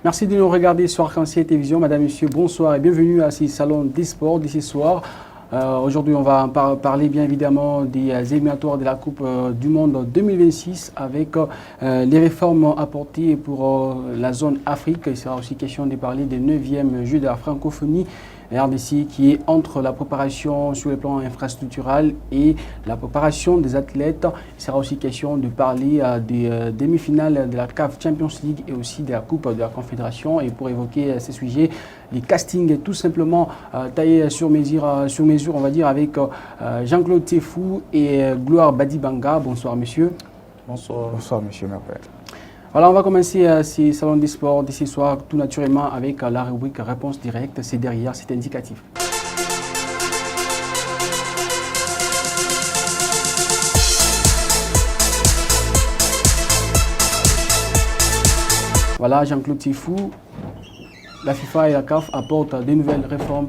Merci de nous regarder sur Arc-en-Ciel Télévision. Madame, Monsieur, bonsoir et bienvenue à ce salon des sports d'ici soir. Aujourd'hui, on va parler bien évidemment des éliminatoires de la Coupe du Monde 2026 avec les réformes apportées pour la zone Afrique. Il sera aussi question de parler des 9e Jeux de la francophonie RDC qui est entre la préparation sur le plan infrastructural et la préparation des athlètes. Il sera aussi question de parler des demi-finales de la CAF Champions League et aussi de la Coupe de la Confédération. Et pour évoquer ces sujets, les castings tout simplement taillés sur mesure, on va dire, avec Jean-Claude Tefou et Gloire Badibanga. Bonsoir, monsieur. Bonsoir. Bonsoir, monsieur Merpel. Voilà, on va commencer ces salons des sports d'ici soir, tout naturellement avec la rubrique Réponse directe. C'est derrière, c'est indicatif. Voilà, Jean-Claude Tifou, la FIFA et la CAF apportent de nouvelles réformes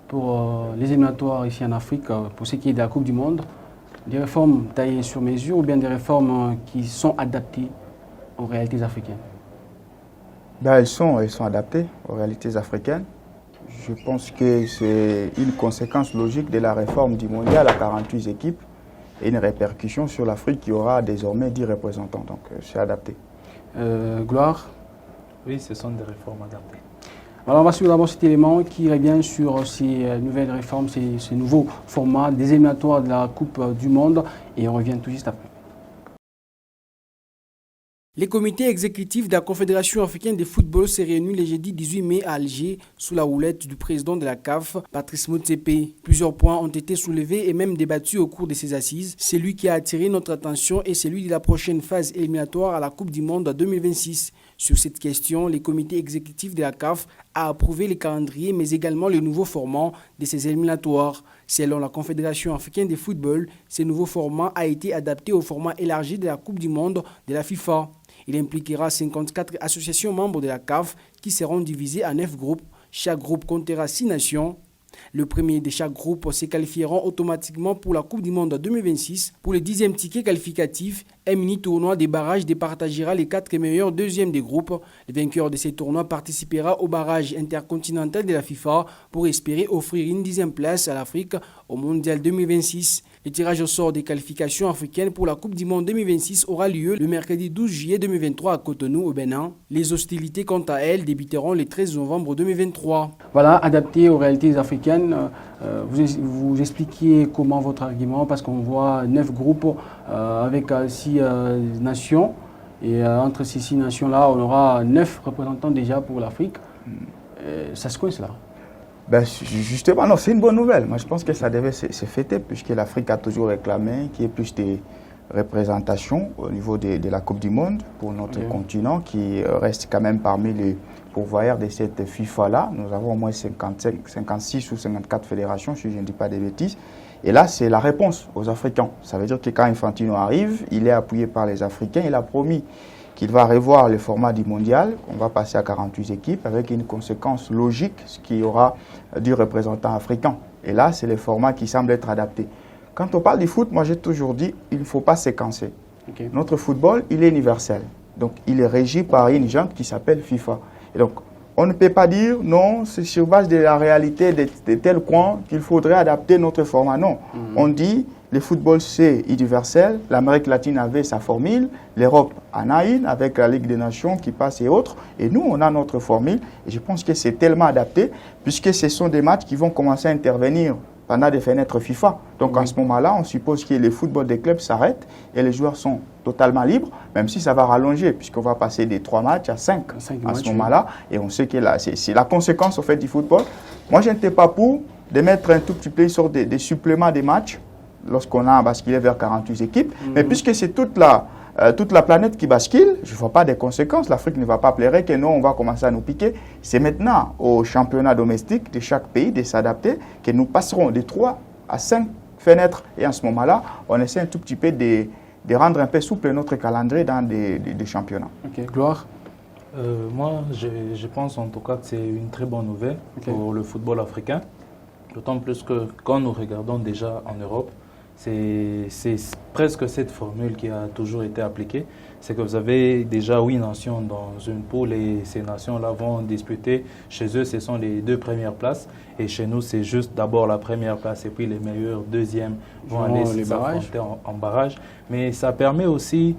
pour les éliminatoires ici en Afrique, pour ce qui est de la Coupe du Monde. Des réformes taillées sur mesure ou bien des réformes qui sont adaptées aux réalités africaines? Elles sont adaptées aux réalités africaines. Je pense que c'est une conséquence logique de la réforme du mondial à 48 équipes et une répercussion sur l'Afrique qui aura désormais 10 représentants. Donc c'est adapté. Gloire? Oui, ce sont des réformes adaptées. Alors on va suivre d'abord cet élément qui revient sur ces nouvelles réformes, ces nouveaux formats des éliminatoires de la Coupe du Monde et on revient tout juste après. Les comités exécutifs de la Confédération africaine de football s'est réunis le jeudi 18 mai à Alger sous la houlette du président de la CAF, Patrice Motsepe. Plusieurs points ont été soulevés et même débattus au cours de ces assises. Celui qui a attiré notre attention est celui de la prochaine phase éliminatoire à la Coupe du Monde 2026. Sur cette question, les comités exécutifs de la CAF a approuvé le calendrier mais également le nouveau format de ces éliminatoires. Selon la Confédération africaine de football, ce nouveau format a été adapté au format élargi de la Coupe du Monde de la FIFA. Il impliquera 54 associations membres de la CAF qui seront divisées en 9 groupes. Chaque groupe comptera 6 nations. Le premier de chaque groupe se qualifieront automatiquement pour la Coupe du Monde 2026. Pour le 10e ticket qualificatif, un mini-tournoi des barrages départagera les 4 meilleurs deuxièmes des groupes. Le vainqueur de ces tournois participera au barrage intercontinental de la FIFA pour espérer offrir une 10e place à l'Afrique au Mondial 2026. Le tirage au sort des qualifications africaines pour la Coupe du Monde 2026 aura lieu le mercredi 12 juillet 2023 à Cotonou, au Bénin. Les hostilités, quant à elles, débuteront le 13 novembre 2023. Voilà, adapté aux réalités africaines. Vous expliquiez comment votre argument, parce qu'on voit 9 groupes avec 6 nations. Et entre ces 6 nations-là, on aura 9 représentants déjà pour l'Afrique. Ça se coince là? Justement, non, c'est une bonne nouvelle. Moi, je pense que ça devait se fêter, puisque l'Afrique a toujours réclamé qu'il y ait plus de représentation au niveau de la Coupe du Monde pour notre continent, qui reste quand même parmi les pourvoyeurs de cette FIFA-là. Nous avons au moins 56 ou 54 fédérations, si je ne dis pas des bêtises. Et là, c'est la réponse aux Africains. Ça veut dire que quand Infantino arrive, il est appuyé par les Africains. Il a promis qu'il va revoir le format du mondial. On va passer à 48 équipes avec une conséquence logique, ce qui aura du représentant africain. Et là, c'est le format qui semble être adapté. Quand on parle du foot, moi j'ai toujours dit, il ne faut pas séquencer. Notre football, il est universel. Donc, il est régi par une junte qui s'appelle FIFA. Et donc, on ne peut pas dire, non, c'est sur base de la réalité de tel coin qu'il faudrait adapter notre format. Non, on dit, le football, c'est universel. L'Amérique latine avait sa formule. L'Europe en a une avec la Ligue des Nations qui passe et autres. Et nous, on a notre formule. Et je pense que c'est tellement adapté puisque ce sont des matchs qui vont commencer à intervenir pendant des fenêtres FIFA. Donc, en ce moment-là, on suppose que le football des clubs s'arrête et les joueurs sont totalement libres, même si ça va rallonger puisqu'on va passer des 3 matchs à 5 à ce moment-là. Et on sait que c'est la conséquence au fait du football. Moi, je n'étais pas pour de mettre un tout petit peu sur des suppléments des matchs lorsqu'on a basculé vers 48 équipes. Mais puisque c'est toute la planète qui bascule, je ne vois pas des conséquences. L'Afrique ne va pas pleurer que nous, on va commencer à nous piquer. C'est maintenant au championnat domestique de chaque pays de s'adapter que nous passerons de 3 à 5 fenêtres. Et en ce moment-là, on essaie un tout petit peu de rendre un peu souple notre calendrier dans des championnats. Ok, Gloire? Moi, je pense en tout cas que c'est une très bonne nouvelle pour le football africain. D'autant plus que quand nous regardons déjà en Europe, c'est presque cette formule qui a toujours été appliquée. C'est que vous avez déjà 8 nations dans une poule et ces nations-là vont disputer. Chez eux, ce sont les 2 premières places. Et chez nous, c'est juste d'abord la première place et puis les meilleurs deuxièmes vont aller s'affronter en barrage. Mais ça permet aussi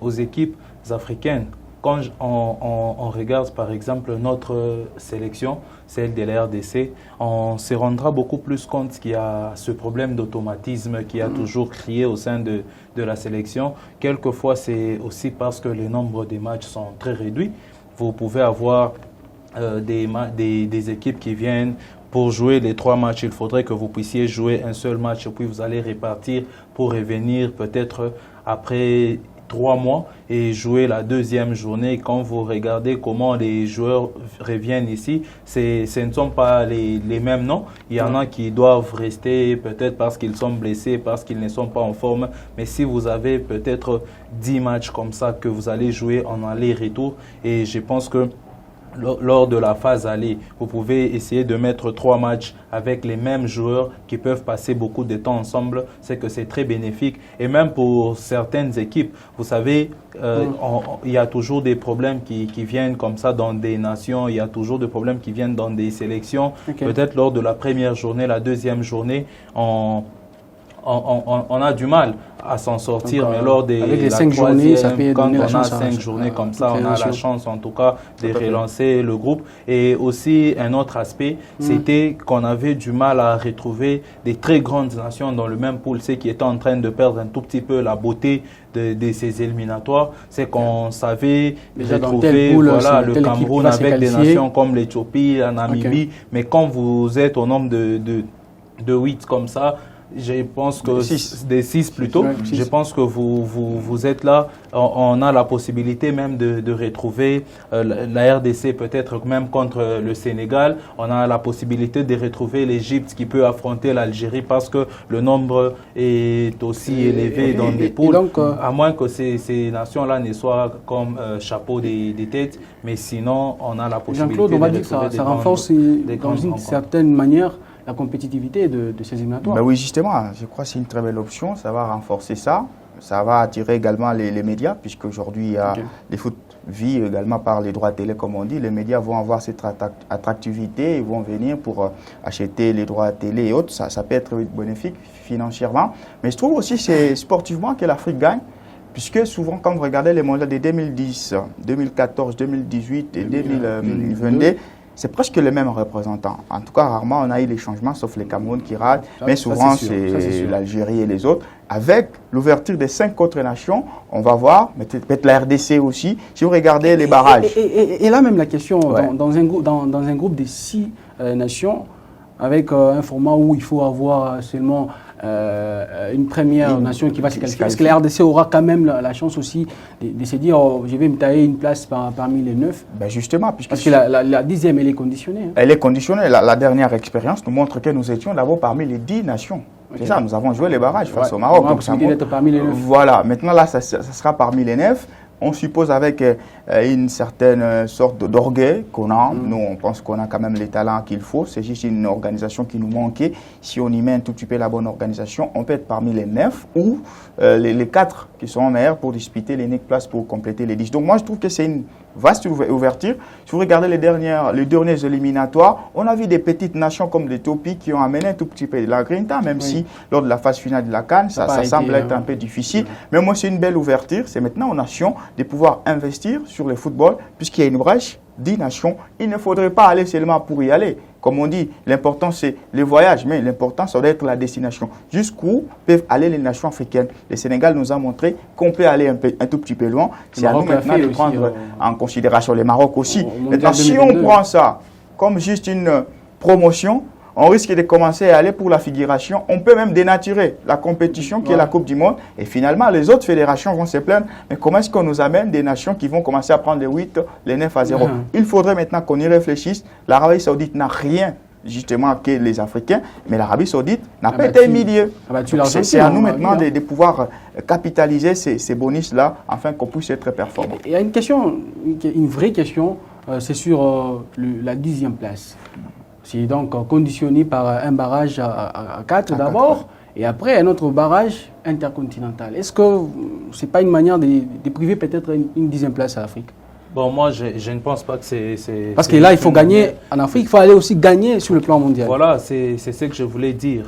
aux équipes africaines, quand on regarde par exemple notre sélection, celle de la RDC, on se rendra beaucoup plus compte qu'il y a ce problème d'automatisme qui a toujours crié au sein de la sélection. Quelquefois, c'est aussi parce que le nombre de matchs sont très réduits. Vous pouvez avoir des équipes qui viennent pour jouer les 3 matchs. Il faudrait que vous puissiez jouer un seul match et puis vous allez répartir pour revenir peut-être après 3 mois et jouer la 2e journée. Quand vous regardez comment les joueurs reviennent ici, ce ne sont pas les mêmes noms. Il y en a qui doivent rester peut-être parce qu'ils sont blessés, parce qu'ils ne sont pas en forme. Mais si vous avez peut-être 10 matchs comme ça que vous allez jouer en aller-retour, et je pense que lors de la phase aller, vous pouvez essayer de mettre 3 matchs avec les mêmes joueurs qui peuvent passer beaucoup de temps ensemble. C'est que c'est très bénéfique. Et même pour certaines équipes, vous savez, il y a toujours des problèmes qui viennent comme ça dans des nations. Il y a toujours des problèmes qui viennent dans des sélections. Peut-être lors de la première journée, la 2e journée, on a du mal à s'en sortir, donc, mais lors des la 5 journées, ça peut quand on a chance 5 journées comme ça, on a la chance en tout cas de relancer le groupe. Et aussi un autre aspect, c'était qu'on avait du mal à retrouver des très grandes nations dans le même pool, ce qui était en train de perdre un tout petit peu la beauté de ces éliminatoires. C'est qu'on savait retrouver le Cameroun avec des nations comme l'Éthiopie, la Namibie, mais quand vous êtes au nombre de 8 comme ça, je pense que des 6 plutôt. Je pense que vous êtes là. On a la possibilité même de retrouver la RDC peut-être même contre le Sénégal. On a la possibilité de retrouver l'Égypte qui peut affronter l'Algérie parce que le nombre est aussi élevé dans les poules. Donc, à moins que ces nations-là ne soient comme chapeau des têtes. Mais sinon, on a la possibilité Jean-Claude, on va dire que ça renforce dans une certaine manière la compétitivité de ces éliminatoires. Ben oui, justement, je crois que c'est une très belle option. Ça va renforcer ça. Ça va attirer également les médias, puisqu'aujourd'hui, les foot vit également par les droits télé, comme on dit. Les médias vont avoir cette attractivité, ils vont venir pour acheter les droits télé et autres. Ça peut être bénéfique financièrement. Mais je trouve aussi c'est sportivement que l'Afrique gagne, puisque souvent, quand vous regardez les mondiaux de 2010, 2014, 2018 et 2022, c'est presque les mêmes représentants. En tout cas, rarement on a eu les changements, sauf les Cameroun qui ratent. Mais souvent, c'est l'Algérie et les autres. Avec l'ouverture des 5 autres nations, on va voir, peut-être la RDC aussi, si vous regardez les barrages. Et là même la question, dans un groupe de 6 nations, avec un format où il faut avoir seulement une première nation qui va se qualifier. Est-ce que la RDC aura quand même la chance aussi de se dire je vais me tailler une place parmi les 9? Ben justement, parce que la 10e, elle est conditionnée. Hein. Elle est conditionnée. La dernière expérience nous montre que nous étions d'abord parmi les 10 nations. C'est ça, nous avons joué les barrages face au Maroc. Donc ça d'être parmi les 9. Voilà, maintenant là, ça sera parmi les 9. On suppose avec une certaine sorte d'orgueil qu'on a. Nous, on pense qu'on a quand même les talents qu'il faut. C'est juste une organisation qui nous manquait. Si on y met un tout petit peu la bonne organisation, on peut être parmi les 9 ou les 4 qui sont meilleurs pour disputer les 9 places pour compléter les 10. Donc moi, je trouve que c'est une vaste ouverture. Si vous regardez les derniers éliminatoires, on a vu des petites nations comme l'Éthiopie qui ont amené un tout petit peu de la grinta, même si lors de la phase finale de la CAN, ça semble être un peu difficile. Mais moi, c'est une belle ouverture. C'est maintenant aux nations de pouvoir investir sur le football, puisqu'il y a une brèche, 10 nations. Il ne faudrait pas aller seulement pour y aller. Comme on dit, l'important c'est le voyage, mais l'important ça doit être la destination. Jusqu'où peuvent aller les nations africaines? Le Sénégal nous a montré qu'on peut aller un tout petit peu loin. C'est à nous maintenant de prendre en considération le Maroc aussi. Maintenant, si on prend ça comme juste une promotion, on risque de commencer à aller pour la figuration. On peut même dénaturer la compétition qui est la Coupe du Monde. Et finalement, les autres fédérations vont se plaindre. Mais comment est-ce qu'on nous amène des nations qui vont commencer à prendre les 8, les 9 à 0 Il faudrait maintenant qu'on y réfléchisse. L'Arabie Saoudite n'a rien justement que les Africains, mais l'Arabie Saoudite n'a pas été milieu. C'est à nous maintenant de pouvoir capitaliser ces bonus-là afin qu'on puisse être performant. Il y a une question, une vraie question, c'est sur la 10e place. C'est donc conditionné par un barrage à 4 d'abord et après un autre barrage intercontinental. Est-ce que ce n'est pas une manière de priver peut-être une 10e place à l'Afrique? Bon, moi, je ne pense pas que c'est... Parce que là, il faut gagner en Afrique, il faut aller aussi gagner sur le plan mondial. Voilà, c'est ce que je voulais dire.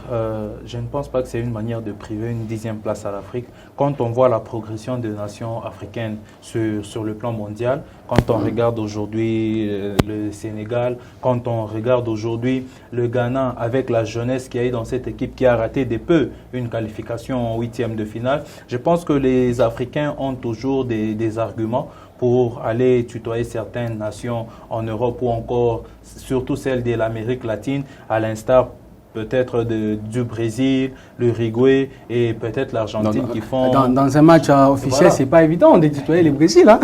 Je ne pense pas que c'est une manière de priver une 10e place à l'Afrique. Quand on voit la progression des nations africaines sur le plan mondial, quand on regarde aujourd'hui le Sénégal, quand on regarde aujourd'hui le Ghana avec la jeunesse qu'il y a eu dans cette équipe qui a raté de peu une qualification en 8e de finale, je pense que les Africains ont toujours des arguments pour aller tutoyer certaines nations en Europe ou encore, surtout celles de l'Amérique latine, à l'instar peut-être du Brésil, l'Uruguay et peut-être l'Argentine qui font... Dans un match officiel, voilà. C'est pas évident de tutoyer le Brésil. Hein?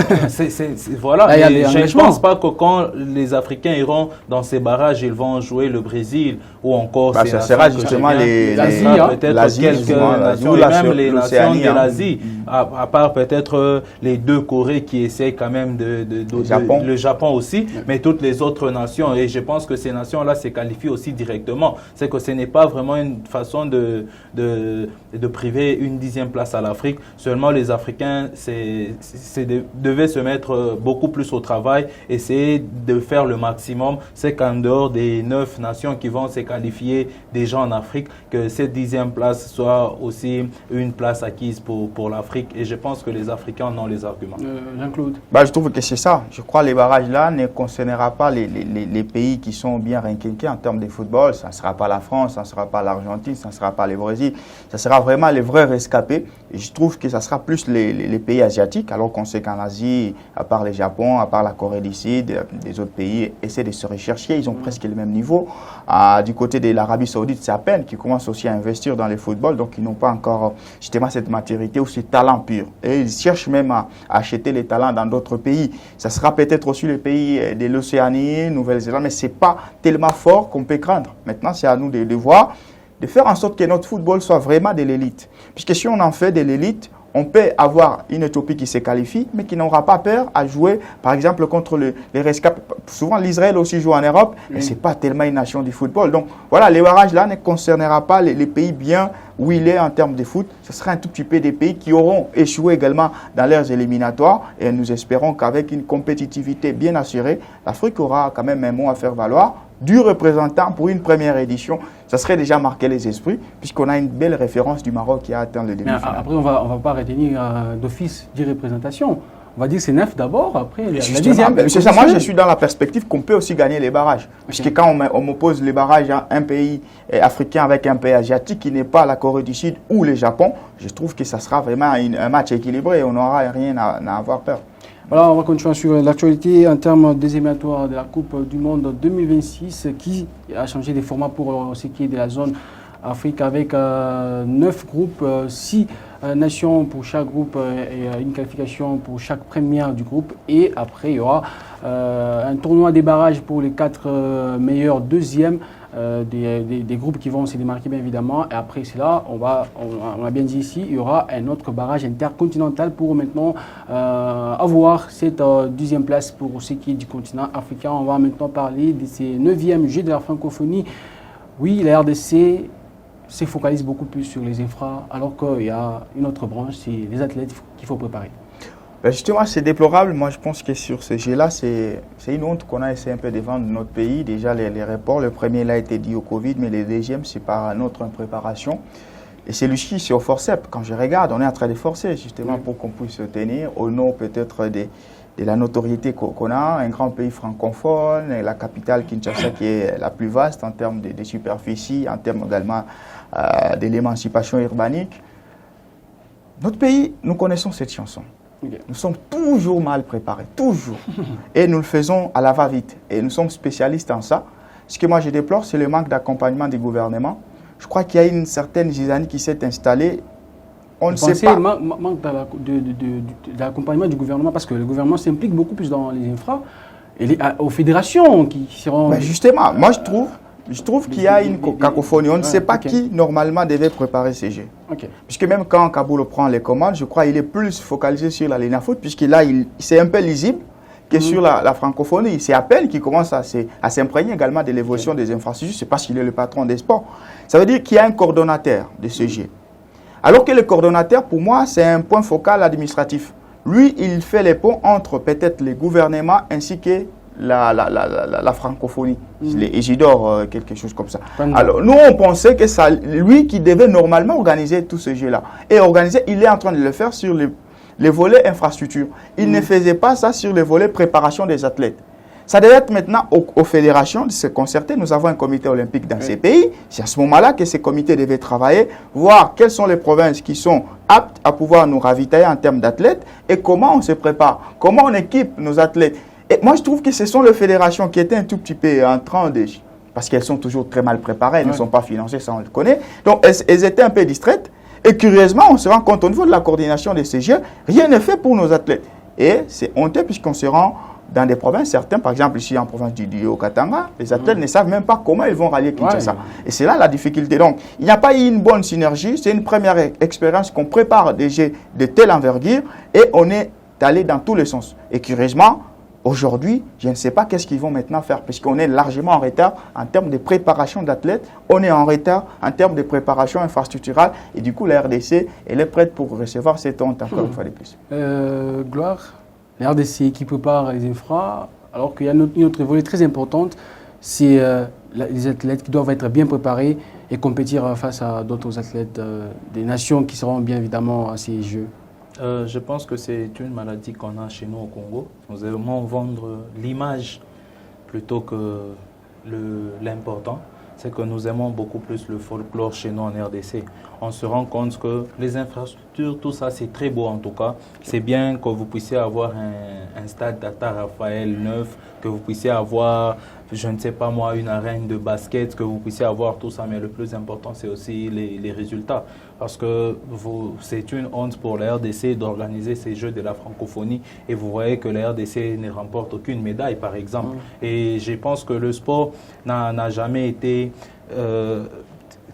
Voilà, là, je ne pense pas que quand les Africains iront dans ces barrages, ils vont jouer le Brésil ou encore... ça sera justement l'Asie, peut-être quelques nations, et même les nations de l'Asie, à part peut-être les deux Corées qui essayent quand même le Japon aussi, mais toutes les autres nations. Et je pense que ces nations-là se qualifient aussi directement. C'est que ce n'est pas vraiment une façon de priver une 10e place à l'Afrique. Seulement les Africains devaient se mettre beaucoup plus au travail, essayer de faire le maximum. C'est qu'en dehors des 9 nations qui vont se qualifier déjà en Afrique, que cette 10e place soit aussi une place acquise pour l'Afrique. Et je pense que les Africains en ont les arguments. Jean-Claude? Je trouve que c'est ça. Je crois que les barrages-là ne concernera pas les pays qui sont bien rankingés en termes de football. Ça ne sera pas la France, ça ne sera pas l'Argentine, ça ne sera pas le Brésil. Ça sera vraiment les vrais rescapés. Et je trouve que ça sera plus les pays asiatiques, alors qu'on sait qu'en Asie, à part le Japon, à part la Corée du Sud, des autres pays essaient de se rechercher. Ils ont presque le même niveau. Du côté de l'Arabie Saoudite, c'est à peine qu'ils commencent aussi à investir dans le football. Donc, ils n'ont pas encore justement cette maturité ou ce talent pur. Et ils cherchent même à acheter les talents dans d'autres pays. Ça sera peut-être aussi les pays de l'Océanie, Nouvelle-Zélande, mais ce n'est pas tellement fort qu'on peut craindre. Maintenant, c'est à nous de voir, de faire en sorte que notre football soit vraiment de l'élite. Puisque si on en fait de l'élite, on peut avoir une Éthiopie qui se qualifie, mais qui n'aura pas peur à jouer, par exemple, contre les rescapés. Souvent, l'Israël aussi joue en Europe, mais ce n'est pas tellement une nation du football. Donc, voilà, les barrages-là ne concernera pas les pays bien où il est en termes de foot. Ce sera un tout petit peu des pays qui auront échoué également dans leurs éliminatoires. Et nous espérons qu'avec une compétitivité bien assurée, l'Afrique aura quand même un mot à faire valoir. Du représentant pour une première édition, ça serait déjà marqué les esprits, puisqu'on a une belle référence du Maroc qui a atteint le demi-finale. Après, on va pas retenir d'office de représentation. On va dire c'est 9 d'abord, après la 10e. C'est ça, moi je suis dans la perspective qu'on peut aussi gagner les barrages. Puisque quand on m'oppose les barrages à un pays africain avec un pays asiatique qui n'est pas la Corée du Sud ou le Japon, je trouve que ça sera vraiment un match équilibré et on n'aura rien à avoir peur. Voilà, on va continuer sur l'actualité en termes des éliminatoires de la Coupe du Monde 2026 qui a changé de format pour ce qui est de la zone Afrique avec 9 groupes, 6 nations pour chaque groupe et une qualification pour chaque première du groupe. Et après, il y aura un tournoi des barrages pour les 4 meilleurs deuxièmes des groupes qui vont se démarquer bien évidemment. Et après cela, on a bien dit ici, il y aura un autre barrage intercontinental pour maintenant avoir cette 10e place pour ce qui est du continent africain. On va maintenant parler de ces 9e Jeux de la francophonie. Oui, la RDC se focalise beaucoup plus sur les infras, alors qu'il y a une autre branche, c'est les athlètes qu'il faut préparer. Justement, c'est déplorable. Moi, je pense que sur ce jeu-là, c'est une honte qu'on a essayé un peu de vendre notre pays. Déjà, les reports, le premier, là, a été dit au Covid, mais le deuxième, c'est par notre impréparation. Et celui-ci, c'est au forceps. Quand je regarde, on est en train de forcer, justement, pour qu'on puisse se tenir au nom peut-être de la notoriété qu'on a, un grand pays francophone, la capitale Kinshasa qui est la plus vaste en termes de superficie, en termes également de l'émancipation urbanique. Notre pays, nous connaissons cette chanson. Okay. Nous sommes toujours mal préparés, toujours. Et nous le faisons à la va-vite. Et nous sommes spécialistes en ça. Ce que moi je déplore, c'est le manque d'accompagnement du gouvernement. Je crois qu'il y a une certaine zizanie qui s'est installée. On ne sait pas. Manque d'accompagnement du gouvernement parce que le gouvernement s'implique beaucoup plus dans les infras et aux fédérations qui seront. Mais justement, moi je trouve qu'il y a une cacophonie. On ne sait pas qui normalement devait préparer ces jeux. Puisque même quand Kaboul prend les commandes, je crois qu'il est plus focalisé sur la ligne à foot, puisque là, c'est un peu lisible que sur la francophonie. C'est à peine qu'il commence à s'imprégner également de l'évolution des infrastructures. C'est parce qu'il est le patron des sports. Ça veut dire qu'il y a un coordonnateur de ce jeu. Alors que le coordonnateur, pour moi, c'est un point focal administratif. Lui, il fait les ponts entre peut-être les gouvernements ainsi que la francophonie. Isidore, quelque chose comme ça. Alors, nous, on pensait que c'est lui qui devait normalement organiser tout ce jeu-là. Et organiser, il est en train de le faire sur les volets infrastructure. Il ne faisait pas ça sur les volets préparation des athlètes. Ça devait être maintenant aux fédérations de se concerter. Nous avons un comité olympique dans ces pays. C'est à ce moment-là que ces comités devaient travailler, voir quelles sont les provinces qui sont aptes à pouvoir nous ravitailler en termes d'athlètes et comment on se prépare, comment on équipe nos athlètes. Et moi, je trouve que ce sont les fédérations qui étaient un tout petit peu en train de... Parce qu'elles sont toujours très mal préparées, elles ne sont pas financées, ça on le connaît. Donc, elles étaient un peu distraites. Et curieusement, on se rend compte au niveau de la coordination de ces Jeux, rien n'est fait pour nos athlètes. Et c'est honteux puisqu'on se rend dans des provinces, certains, par exemple ici en province du Haut-Katanga, les athlètes ne savent même pas comment ils vont rallier Kinshasa. Et c'est là la difficulté. Donc, il n'y a pas eu une bonne synergie. C'est une première expérience qu'on prépare des Jeux de telle envergure et on est allé dans tous les sens. Et curieusement, aujourd'hui, je ne sais pas qu'est-ce qu'ils vont maintenant faire, puisqu'on est largement en retard en termes de préparation d'athlètes, on est en retard en termes de préparation infrastructurelle, et du coup, la RDC, elle est prête pour recevoir cette honte encore une fois de plus. Gloire, la RDC qui prépare les infras, alors qu'il y a une autre volet très importante, c'est les athlètes qui doivent être bien préparés et compétir face à d'autres athlètes des nations qui seront bien évidemment à ces Jeux. Je pense que c'est une maladie qu'on a chez nous au Congo. Nous aimons vendre l'image plutôt que l'important. C'est que nous aimons beaucoup plus le folklore chez nous en RDC. On se rend compte que les infrastructures, tout ça, c'est très beau en tout cas. C'est bien que vous puissiez avoir un stade Tata Raphaël neuf, que vous puissiez avoir, je ne sais pas moi, une arène de basket, que vous puissiez avoir tout ça. Mais le plus important, c'est aussi les résultats. Parce que c'est une honte pour la RDC d'organiser ces Jeux de la francophonie. Et vous voyez que la RDC ne remporte aucune médaille, par exemple. Et je pense que le sport n'a jamais été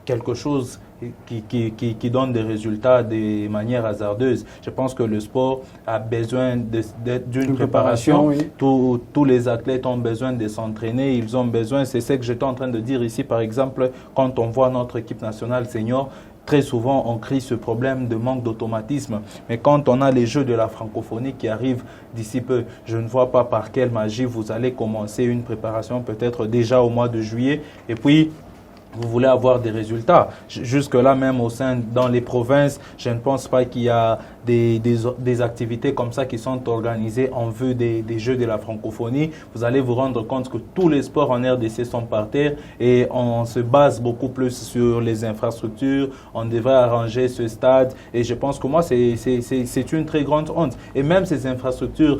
quelque chose qui donne des résultats de manière hasardeuse. Je pense que le sport a besoin d'une préparation. Oui. Tous les athlètes ont besoin de s'entraîner. Ils ont besoin, c'est ce que j'étais en train de dire ici, par exemple, quand on voit notre équipe nationale senior, très souvent, on crie ce problème de manque d'automatisme. Mais quand on a les Jeux de la francophonie qui arrivent d'ici peu, je ne vois pas par quelle magie vous allez commencer une préparation peut-être déjà au mois de juillet. Et puis, vous voulez avoir des résultats. Jusque-là, même dans les provinces, je ne pense pas qu'il y a des activités comme ça qui sont organisées en vue des Jeux de la francophonie. Vous allez vous rendre compte que tous les sports en RDC sont par terre et on se base beaucoup plus sur les infrastructures. On devrait arranger ce stade et je pense que moi, c'est une très grande honte. Et même ces infrastructures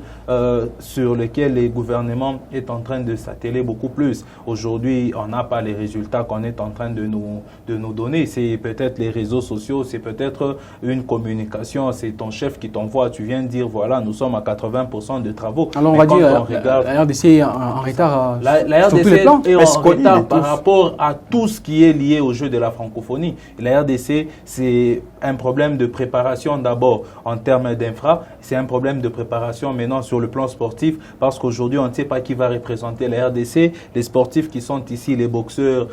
sur lesquelles les gouvernements est en train de s'atteler beaucoup plus. Aujourd'hui, on n'a pas les résultats qu'on est en train de nous donner. C'est peut-être les réseaux sociaux, c'est peut-être une communication, c'est ton chef qui t'envoie, tu viens de dire, voilà, nous sommes à 80% de travaux. Alors on va dire, la RDC est en retard la RDC est en retard par rapport à tout ce qui est lié au jeu de la francophonie. La RDC, c'est un problème de préparation d'abord en termes d'infra, c'est un problème de préparation maintenant sur le plan sportif, parce qu'aujourd'hui, on ne sait pas qui va représenter la RDC. Les sportifs qui sont ici, les boxeurs,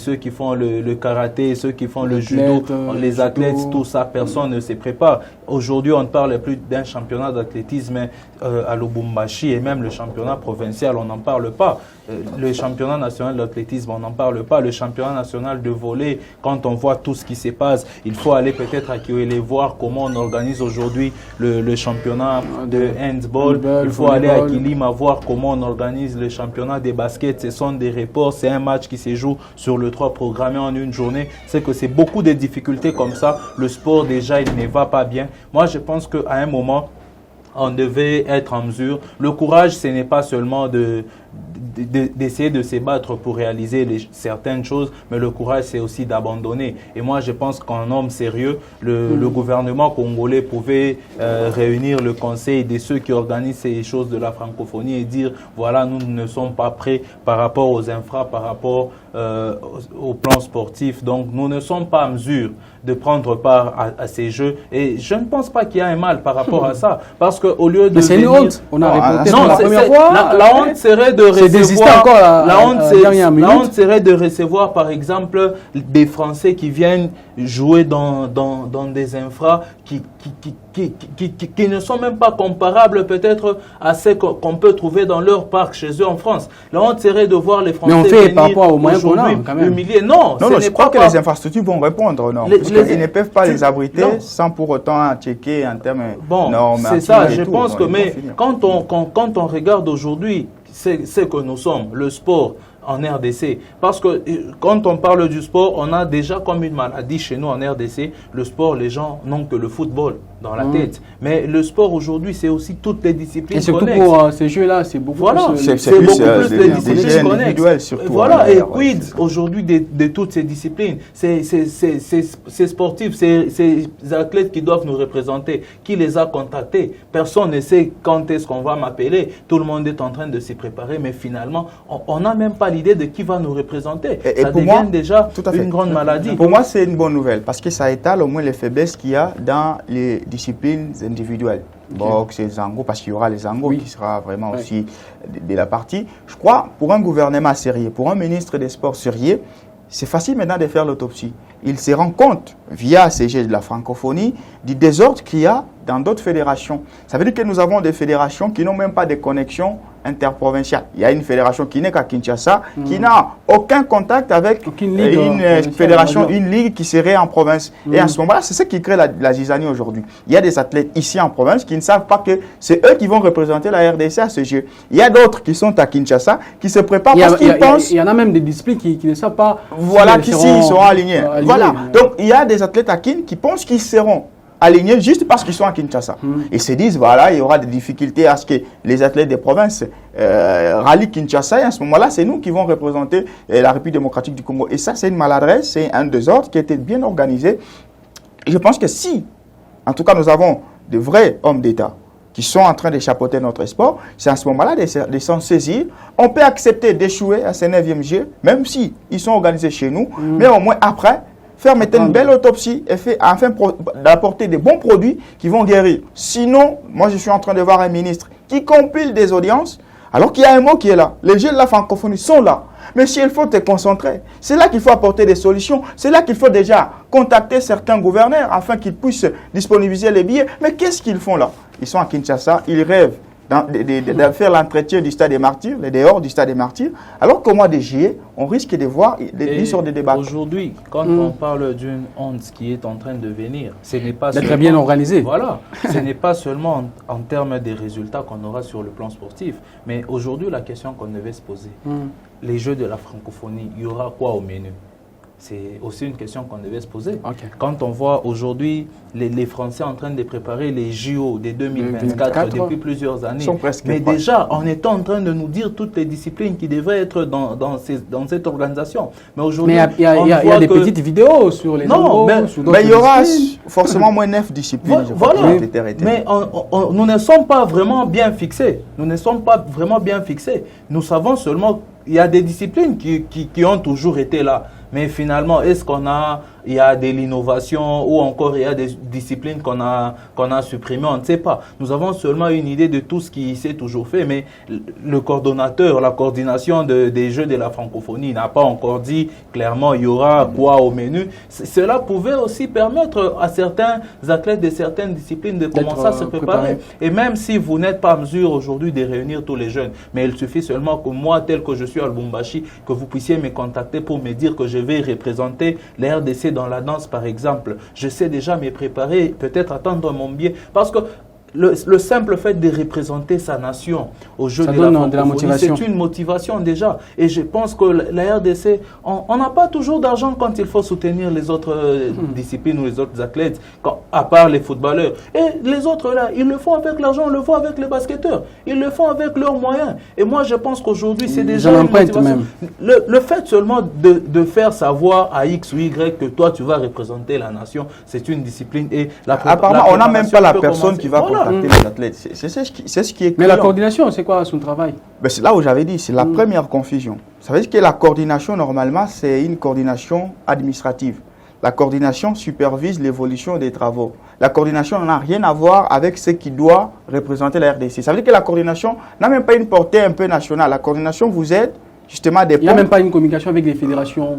ceux qui font le karaté, ceux qui font le judo, les athlètes, tout ça, personne ne se prépare. Aujourd'hui, on ne parle plus d'un championnat d'athlétisme à Lubumbashi et même le championnat provincial, on n'en parle pas. Le championnat national d'athlétisme, on n'en parle pas. Le championnat national de volley, quand on voit tout ce qui se passe, il faut aller peut-être à Kiwele voir comment on organise aujourd'hui le championnat de handball. Il faut aller à Kilima voir comment on organise le championnat des baskets. Ce sont des reports, c'est un match qui se joue sur le 3 programmé en une journée. C'est que c'est beaucoup de difficultés comme ça. Le sport déjà, il ne va pas bien. Moi, je pense qu'à un moment, on devait être en mesure. Le courage, ce n'est pas seulement d'essayer de se battre pour réaliser certaines choses, mais le courage, c'est aussi d'abandonner. Et moi, je pense qu'un homme sérieux, le gouvernement congolais pouvait réunir le conseil de ceux qui organisent ces choses de la francophonie et dire, voilà, nous ne sommes pas prêts par rapport aux infras, par rapport au plan sportif. Donc, nous ne sommes pas en mesure de prendre part à ces jeux. Et je ne pense pas qu'il y a un mal par rapport à ça. Parce qu'au lieu de... Mais c'est une honte. On a répété non, la première fois. La honte serait de recevoir... Encore la honte serait de recevoir, par exemple, des Français qui viennent jouer dans des infras qui ne sont même pas comparables peut-être à ce qu'on peut trouver dans leur parc chez eux en France. La honte serait de voir les Français venir aujourd'hui humilier. Non, je crois que les infrastructures vont répondre. Non, ils ne peuvent pas les abriter sans pour autant checker en termes normes. C'est ça, je pense que mais quand on regarde aujourd'hui ce que nous sommes, le sport en RDC, parce que quand on parle du sport, on a déjà comme une maladie chez nous en RDC, le sport, les gens n'ont que le football dans la tête. Mais le sport aujourd'hui, c'est aussi toutes les disciplines connexes. Et surtout pour ces jeux-là, c'est beaucoup plus... C'est beaucoup plus les disciplines connexes. Surtout. Voilà, et quid aujourd'hui de toutes ces disciplines, ces sportifs, ces athlètes qui doivent nous représenter, qui les a contactés? Personne ne sait quand est-ce qu'on va m'appeler. Tout le monde est en train de s'y préparer, mais finalement, on n'a même pas l'idée de qui va nous représenter. Ça devient déjà une grande maladie. Pour moi, c'est une bonne nouvelle, parce que ça étale au moins les faiblesses qu'il y a dans les disciplines individuelles. Boxe et Zango, parce qu'il y aura les Zango qui sera vraiment aussi de la partie. Je crois, pour un gouvernement sérieux, pour un ministre des Sports sérieux, c'est facile maintenant de faire l'autopsie. Il se rend compte, via ces jeux de la francophonie, du désordre qu'il y a dans d'autres fédérations. Ça veut dire que nous avons des fédérations qui n'ont même pas de connexion interprovinciale. Il y a une fédération qui n'est qu'à Kinshasa, qui n'a aucun contact avec une fédération, une ligue qui serait en province. Et à ce moment-là, c'est ce qui crée la zizanie aujourd'hui. Il y a des athlètes ici en province qui ne savent pas que c'est eux qui vont représenter la RDC à ce jeu. Il y a d'autres qui sont à Kinshasa, qui se préparent parce qu'ils pensent... Il y en a même des disciplines qui ne savent pas... Voilà, qui seront alignés. Voilà. Donc, il y a des athlètes à Kin qui pensent qu'ils seront alignés juste parce qu'ils sont à Kinshasa. Ils se disent, voilà, il y aura des difficultés à ce que les athlètes des provinces rallient Kinshasa. Et à ce moment-là, c'est nous qui vont représenter la République démocratique du Congo. Et ça, c'est une maladresse, c'est un désordre qui a été bien organisé. Et je pense que si, en tout cas, nous avons de vrais hommes d'État qui sont en train de chapeauter notre sport, c'est à ce moment-là de s'en saisir. On peut accepter d'échouer à ce 9e jeu, même si ils sont organisés chez nous, mais au moins après, faire mettre une belle autopsie et afin d'apporter des bons produits qui vont guérir. Sinon, moi je suis en train de voir un ministre qui compile des audiences, alors qu'il y a un mot qui est là. Les jeux de la francophonie sont là. Mais s'il faut te concentrer, c'est là qu'il faut apporter des solutions. C'est là qu'il faut déjà contacter certains gouverneurs afin qu'ils puissent disponibiliser les billets. Mais qu'est-ce qu'ils font là? Ils sont à Kinshasa, ils rêvent de faire l'entretien du stade des martyrs, les dehors du stade des martyrs, alors qu'au mois de juillet, on risque de voir des sortes de débats. Aujourd'hui, quand on parle d'une honte qui est en train de venir, ce n'est pas d'être bien organisé. Voilà, ce n'est pas seulement en termes des résultats qu'on aura sur le plan sportif, mais aujourd'hui, la question qu'on devait se poser, les Jeux de la francophonie, il y aura quoi au menu? C'est aussi une question qu'on devait se poser. Quand on voit aujourd'hui les Français en train de préparer les JO de 2024 depuis plusieurs années, mais déjà on était en train de nous dire toutes les disciplines qui devraient être dans cette organisation. Mais aujourd'hui, il y a des petites vidéos sur les mais il y aura forcément moins 9 disciplines. Voilà. Mais nous ne sommes pas vraiment bien fixés. Nous ne sommes pas vraiment bien fixés. Nous savons seulement qu'il y a des disciplines qui ont toujours été là. Mais finalement, est-ce il y a de l'innovation ou encore il y a des disciplines qu'on a supprimées? On ne sait pas. Nous avons seulement une idée de tout ce qui s'est toujours fait, mais le coordonnateur, la coordination des Jeux de la francophonie n'a pas encore dit clairement il y aura quoi au menu. Cela pouvait aussi permettre à certains athlètes de certaines disciplines de commencer à se préparer. Et même si vous n'êtes pas en mesure aujourd'hui de réunir tous les jeunes, mais il suffit seulement que moi, tel que je suis à Lubumbashi, que vous puissiez me contacter pour me dire que je vais représenter la RDC dans la danse, par exemple. Je sais déjà me préparer, peut-être attendre mon billet. Parce que le simple fait de représenter sa nation aux Jeux de la francophonie, c'est une motivation déjà. Et je pense que la RDC, on n'a pas toujours d'argent quand il faut soutenir les autres disciplines ou les autres athlètes, à part les footballeurs. Et les autres là, ils le font avec l'argent, ils le font avec les basketteurs, ils le font avec leurs moyens. Et moi je pense qu'aujourd'hui c'est déjà une motivation. Le fait seulement de faire savoir à X ou Y que toi tu vas représenter la nation, c'est une discipline. Et apparemment on n'a même pas la personne qui va contacter les athlètes. C'est ce qui est. Mais la coordination, c'est quoi son travail? C'est là où j'avais dit, c'est la première confusion. Ça veut dire que la coordination, normalement, c'est une coordination administrative. La coordination supervise l'évolution des travaux. La coordination n'a rien à voir avec ce qui doit représenter la RDC. Ça veut dire que la coordination n'a même pas une portée un peu nationale. La coordination vous aide justement à des Il n'y a même pas une communication avec les fédérations.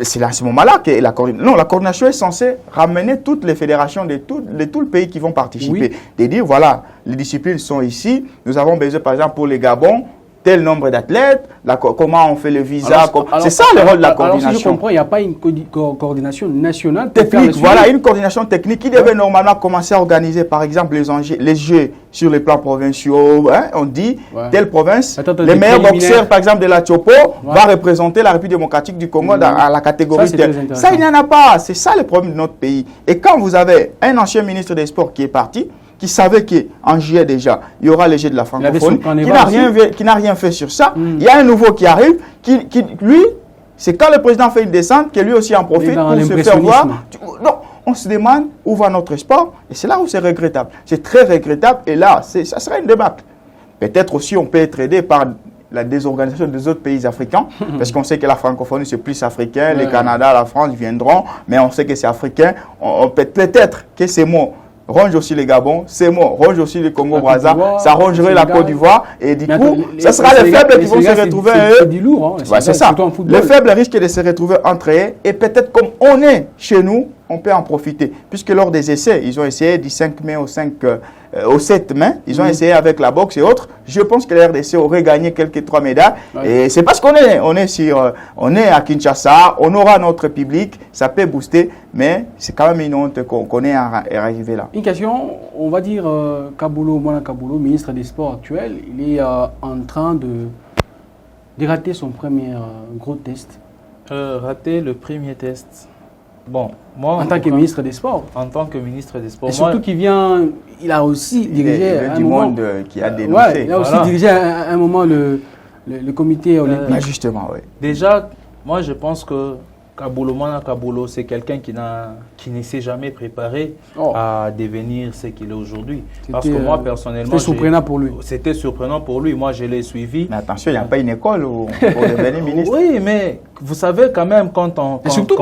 C'est à ce moment-là que la coordination est censée ramener toutes les fédérations de tout le pays qui vont participer. De dire, voilà, les disciplines sont ici. Nous avons besoin, par exemple, pour les Gabon, tel nombre d'athlètes, comment on fait le visa. C'est ça le rôle de la coordination. Alors, si je comprends, il n'y a pas une coordination nationale. Technique, voilà, une coordination technique qui devait normalement commencer à organiser, par exemple, les Jeux sur les plans provinciaux. Hein, on dit, telle province, les meilleurs boxeurs, par exemple, de la Tchopo, va représenter la République démocratique du Congo à la catégorie. Ça, il n'y en a pas. C'est ça le problème de notre pays. Et quand vous avez un ancien ministre des Sports qui est parti, qui savait qu'en juillet déjà, il y aura les Jeux de la francophonie, qui n'a rien fait sur ça. Il y a un nouveau qui arrive, lui, c'est quand le président fait une descente, que lui aussi en profite pour se faire voir. Non, on se demande où va notre sport, et c'est là où c'est regrettable. C'est très regrettable, et là, ça serait une débâcle. Peut-être aussi, on peut être aidé par la désorganisation des autres pays africains, parce qu'on sait que la francophonie, c'est plus africain, le Canada, la France viendront, mais on sait que c'est africain. Peut-être que ces mots ronge aussi les Gabon, c'est moi, ronge aussi le Congo-Brazza, ça rongerait la Côte d'Ivoire, et du coup, ce sera les faibles qui vont se retrouver c'est ça. Les faibles risquent de se retrouver entre eux, et peut-être comme on est chez nous, on peut en profiter. Puisque lors des essais, ils ont essayé du 5 mai au 7 mai, ils ont essayé avec la boxe et autres. Je pense que la RDC aurait gagné quelques 3 médailles. Et c'est parce qu'on est, on est à Kinshasa, on aura notre public, ça peut booster, mais c'est quand même une honte qu'on est arrivé là. Une question, on va dire Mwana Kabulo, ministre des Sports actuel, il est en train de rater son premier gros test. Rater le premier test. Bon, moi, en tant que ministre des Sports. En tant que ministre des Sports. Et surtout qu'il vient, il a aussi dirigé un moment monde qui a dénoncé. Il a aussi dirigé à un moment le comité olympique. Justement, oui. Déjà, moi je pense que Mwana Kabulo, c'est quelqu'un qui ne s'est jamais préparé à devenir ce qu'il est aujourd'hui. Parce que moi, personnellement... C'était surprenant pour lui. C'était surprenant pour lui. Moi, je l'ai suivi. Mais attention, il n'y a pas une école pour devenir ministre. Oui, mais vous savez quand même, quand on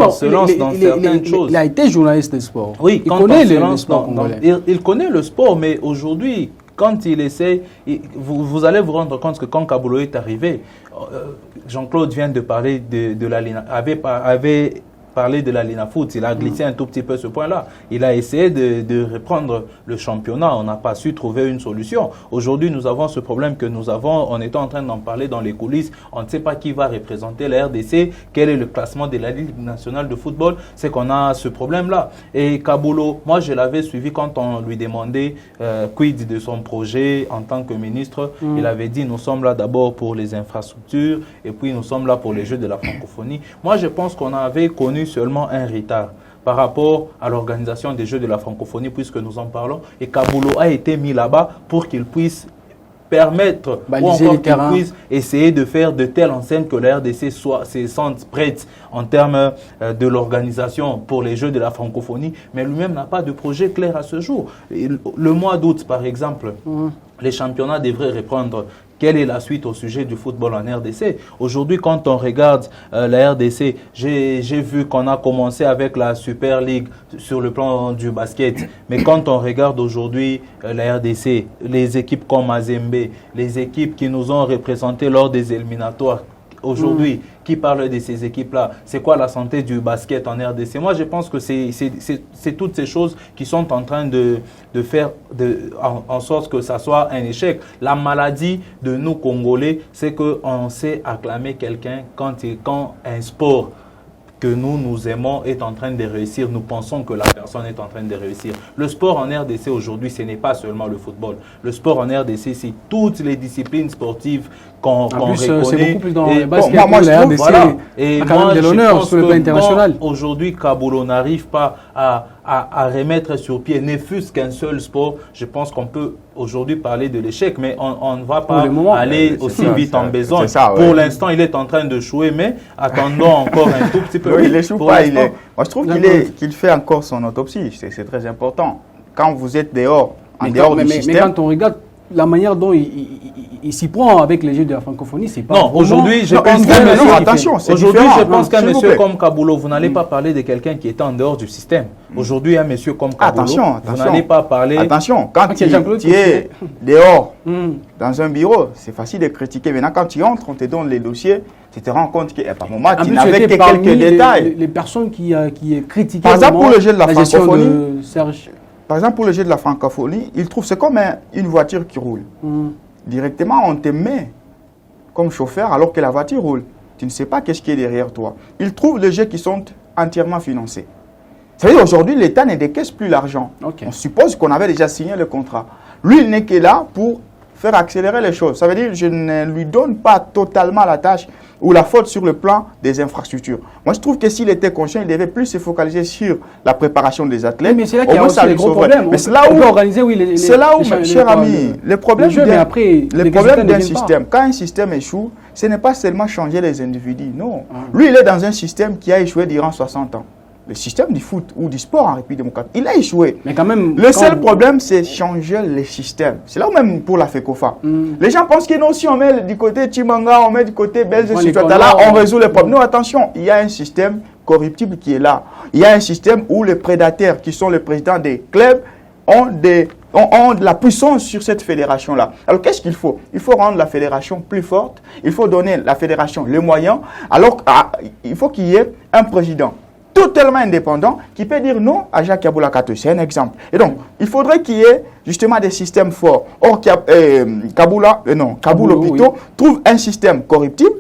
se lance dans certaines choses... Il a été journaliste de sport. Oui, quand on se lance il connaît le sport, mais aujourd'hui... Quand il essaie, vous allez vous rendre compte que quand Kabulo est arrivé, Jean-Claude vient de parler de la Lina, avait parlé de la Lina Foot, il a glissé un tout petit peu ce point-là. Il a essayé de reprendre le championnat, on n'a pas su trouver une solution. Aujourd'hui, nous avons ce problème que nous avons, on est en train d'en parler dans les coulisses, on ne sait pas qui va représenter la RDC, quel est le classement de la Ligue nationale de football, c'est qu'on a ce problème-là. Et Kabulo, moi je l'avais suivi quand on lui demandait quid de son projet en tant que ministre, il avait dit nous sommes là d'abord pour les infrastructures et puis nous sommes là pour les Jeux de la francophonie. Moi je pense qu'on avait connu seulement un retard par rapport à l'organisation des Jeux de la francophonie puisque nous en parlons et Kabulo a été mis là-bas pour qu'il puisse permettre ou encore qu'il puisse essayer de faire de telle enseigne que la RDC se sente prête en termes de l'organisation pour les Jeux de la francophonie, mais lui-même n'a pas de projet clair à ce jour. Le mois d'août, par exemple, les championnats devraient reprendre. Quelle est la suite au sujet du football en RDC? Aujourd'hui, quand on regarde la RDC, j'ai vu qu'on a commencé avec la Super League sur le plan du basket. Mais quand on regarde aujourd'hui la RDC, les équipes comme Mazembe, les équipes qui nous ont représentés lors des éliminatoires, aujourd'hui, qui parle de ces équipes-là? C'est quoi la santé du basket en RDC? Moi, je pense que c'est toutes ces choses qui sont en train de faire en sorte que ça soit un échec. La maladie de nous, Congolais, c'est qu'on sait acclamer quelqu'un quand un sport que nous aimons est en train de réussir, nous pensons que la personne est en train de réussir. Le sport en RDC aujourd'hui, ce n'est pas seulement le football. Le sport en RDC, c'est toutes les disciplines sportives qu'on reconnaît. C'est beaucoup plus dans le basket. Moi, je trouve, voilà. Et moi, de l'honneur sur le plan international. Aujourd'hui, Kaboul n'arrive pas à remettre sur pied, ne fût-ce qu'un seul sport, je pense qu'on peut aujourd'hui parler de l'échec, mais on ne va pas aller aussi vite en besogne. Pour l'instant, il est en train de jouer, mais attendons encore un tout petit peu. Oui, il n'échoue pas. Moi, je trouve qu'il fait encore son autopsie. C'est très important. Quand vous êtes dehors, du système... Mais quand on regarde la manière dont il s'y prend avec les jeux de la francophonie, c'est pas... Non, aujourd'hui, je pense qu'un monsieur comme Kaboul, vous n'allez pas parler de quelqu'un qui était en dehors du système. Aujourd'hui, un monsieur comme Kaboul, vous n'allez pas parler... Attention, quand tu es dehors, dans un bureau, c'est facile de critiquer. Maintenant, quand tu entres, on te donne les dossiers, tu te rends compte qu'à un moment, tu n'avais que quelques détails. Les personnes qui critiquaient... Par exemple, pour le jeu de la francophonie... Serge. Par exemple, pour le jeu de la francophonie, il trouve c'est comme une voiture qui roule. Directement, on te met comme chauffeur alors que la voiture roule. Tu ne sais pas qu'est-ce qui est derrière toi. Il trouve des jeux qui sont entièrement financés. C'est-à-dire aujourd'hui, l'État ne décaisse plus l'argent. On suppose qu'on avait déjà signé le contrat. Lui, il n'est que là pour faire accélérer les choses. Ça veut dire que je ne lui donne pas totalement la tâche ou la faute sur le plan des infrastructures. Moi, je trouve que s'il était conscient, il devait plus se focaliser sur la préparation des athlètes. Mais c'est là qu'il y a aussi les gros problèmes. Mais c'est là où, cher ami, le problème d'un système, quand un système échoue, ce n'est pas seulement changer les individus. Non. Lui, il est dans un système qui a échoué durant 60 ans. Le système du foot ou du sport en République démocratique, il a échoué. Mais quand même, le seul problème, c'est changer les systèmes. C'est là où même pour la FECOFA. Les gens pensent que nous, si on met du côté Chimanga, on met du côté Belge, là, on résout les problèmes. Non, attention, il y a un système corruptible qui est là. Il y a un système où les prédateurs, qui sont les présidents des clubs, ont de la puissance sur cette fédération-là. Alors, qu'est-ce qu'il faut? Il faut rendre la fédération plus forte. Il faut donner à la fédération les moyens. Alors, il faut qu'il y ait un président totalement indépendant qui peut dire non à Jacques Kaboul. C'est un exemple. Et donc, il faudrait qu'il y ait justement des systèmes forts. Or, Kaboul Opito trouve un système corruptible.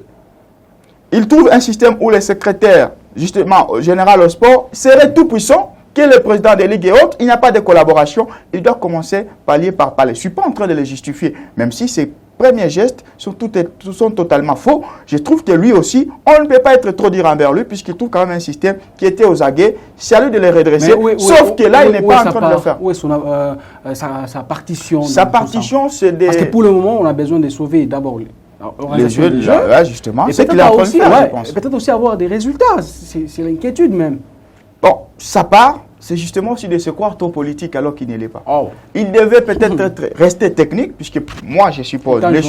Il trouve un système où les secrétaires, justement, général au sport, seraient tout puissants, que le président des ligues et autres. Il n'y a pas de collaboration. Il doit commencer palier par palier. Je ne suis pas en train de le justifier, même si ces premiers gestes sont totalement faux. Je trouve que lui aussi, on ne peut pas être trop dur envers lui, puisqu'il trouve quand même un système qui était aux aguets. C'est à lui de les redresser, sauf que là, il n'est pas en train de le faire. Où est sa partition? Sa partition, c'est des... Parce que pour le moment, on a besoin de sauver d'abord les jeux, justement. Et peut-être aussi avoir des résultats. C'est l'inquiétude même. Bon, sa part, c'est justement aussi de se croire trop politique alors qu'il ne l'est pas. Il devait peut-être rester technique, puisque moi, je suppose, les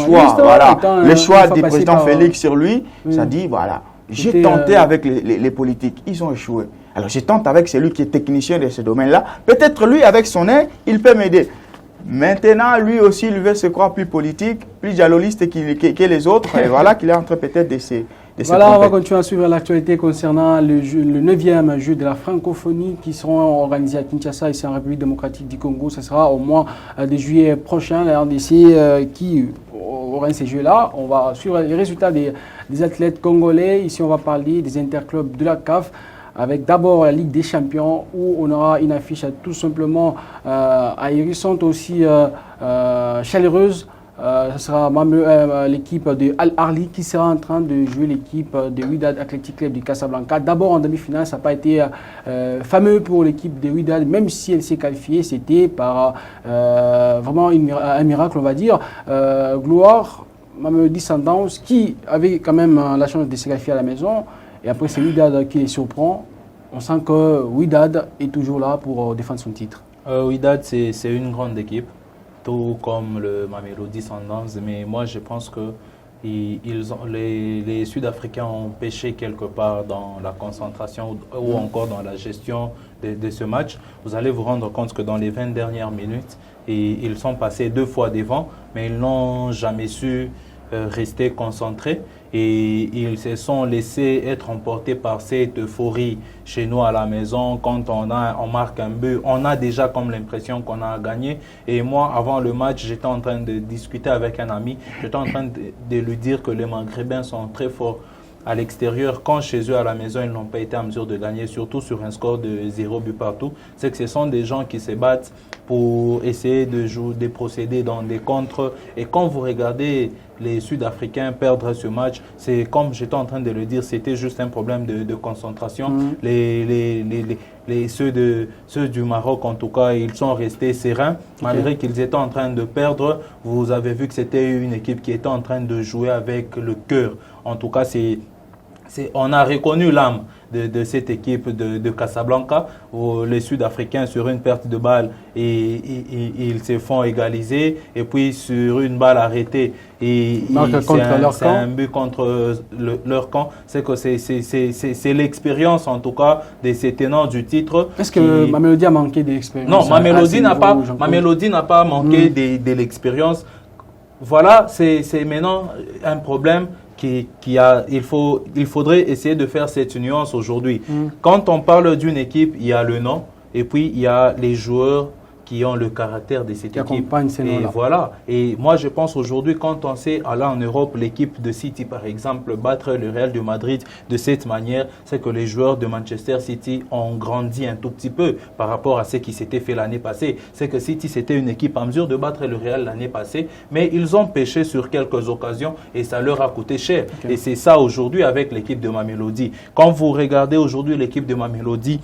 choix du président Félix sur lui, ça dit, voilà, j'ai tenté avec les politiques, ils ont échoué. Alors, je tente avec celui qui est technicien de ce domaine-là. Peut-être lui, avec son aide, il peut m'aider. Maintenant, lui aussi, il veut se croire plus politique, plus jaloliste que les autres, et voilà qu'il est en train peut-être de se... Voilà, on va continuer à suivre l'actualité concernant le 9e jeu de la francophonie qui seront organisés à Kinshasa, ici en République démocratique du Congo. Ce sera au mois de juillet prochain, la RDC qui organise ces jeux-là. On va suivre les résultats des athlètes congolais. Ici, on va parler des interclubs de la CAF, avec d'abord la Ligue des Champions, où on aura une affiche tout simplement ahurissante, aussi chaleureuse. Ce sera l'équipe de Al Ahly qui sera en train de jouer l'équipe de Wydad Athletic Club du Casablanca. D'abord en demi-finale, ça n'a pas été fameux pour l'équipe de Wydad, même si elle s'est qualifiée, c'était par vraiment un miracle, on va dire. Gloire, Mamelodi Sundowns, qui avait quand même la chance de se qualifier à la maison. Et après, c'est Wydad qui les surprend. On sent que Wydad est toujours là pour défendre son titre. Wydad, c'est une grande équipe, tout comme le Mamelodi Sundowns, mais moi je pense que les Sud-Africains ont péché quelque part dans la concentration ou encore dans la gestion de ce match. Vous allez vous rendre compte que dans les 20 dernières minutes, ils sont passés 2 fois devant, mais ils n'ont jamais su rester concentrés et ils se sont laissés être emportés par cette euphorie chez nous à la maison. Quand on marque un but, on a déjà comme l'impression qu'on a gagné. Et moi, avant le match, j'étais en train de discuter avec un ami. J'étais en train de lui dire que les Maghrébins sont très forts à l'extérieur, quand chez eux à la maison, ils n'ont pas été en mesure de gagner, surtout sur un score de 0 but partout, c'est que ce sont des gens qui se battent pour essayer de jouer, de procéder dans des contres. Et quand vous regardez les Sud-Africains perdre ce match, c'est comme j'étais en train de le dire, c'était juste un problème de concentration. Ceux du Maroc, en tout cas, ils sont restés sereins, malgré qu'ils étaient en train de perdre. Vous avez vu que c'était une équipe qui était en train de jouer avec le cœur. En tout cas, on a reconnu l'âme de cette équipe de Casablanca, où les Sud-Africains, sur une perte de balle, ils se font égaliser. Et puis, sur une balle arrêtée, c'est un but contre leur camp. C'est que c'est l'expérience, en tout cas, de ces tenants du titre. Est-ce que Mamelodi a manqué d'expérience? Non, Mamelodi n'a pas manqué de l'expérience. Voilà, c'est maintenant un problème. Il faudrait essayer de faire cette nuance aujourd'hui. Quand on parle d'une équipe, il y a le nom et puis il y a les joueurs qui ont le caractère de cette équipe. Et voilà. Et moi, je pense aujourd'hui, quand on sait aller en Europe, l'équipe de City, par exemple, battre le Real de Madrid de cette manière, c'est que les joueurs de Manchester City ont grandi un tout petit peu par rapport à ce qui s'était fait l'année passée. C'est que City, c'était une équipe en mesure de battre le Real l'année passée, mais ils ont pêché sur quelques occasions et ça leur a coûté cher. Et c'est ça aujourd'hui avec l'équipe de Mamelodi. Quand vous regardez aujourd'hui l'équipe de Mamelodi,